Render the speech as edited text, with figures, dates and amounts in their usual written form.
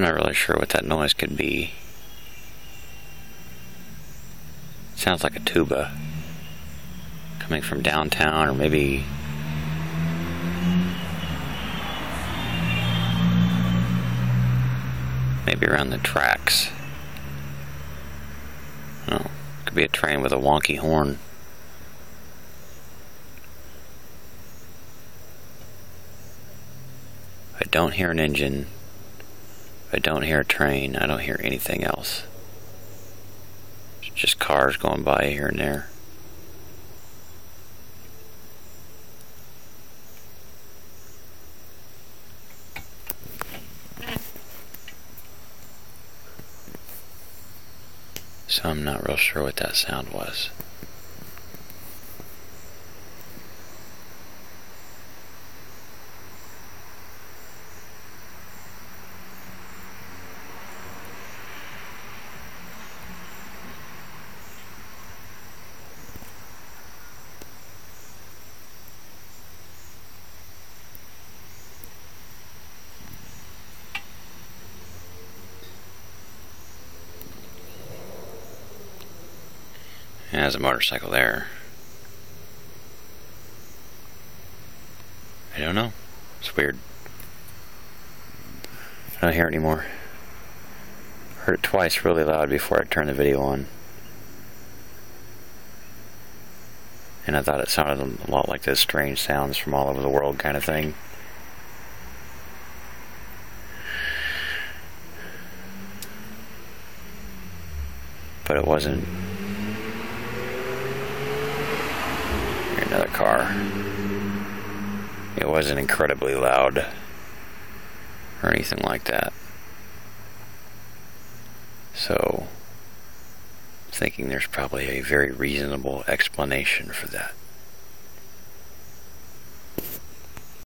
I'm not really sure what that noise could be. It sounds like a tuba coming from downtown, or maybe around the tracks. Oh, could be a train with a wonky horn. I don't hear an engine. I don't hear a train. I don't hear anything else. It's just cars going by here and there. So I'm not real sure what that sound was. Yeah, there's a motorcycle there. I don't know. It's weird. I don't hear it anymore. Heard it twice really loud before I turned the video on. And I thought it sounded a lot like those strange sounds from all over the world kind of thing. But it wasn't. Another car. It wasn't incredibly loud or anything like that. So, I'm thinking there's probably a very reasonable explanation for that.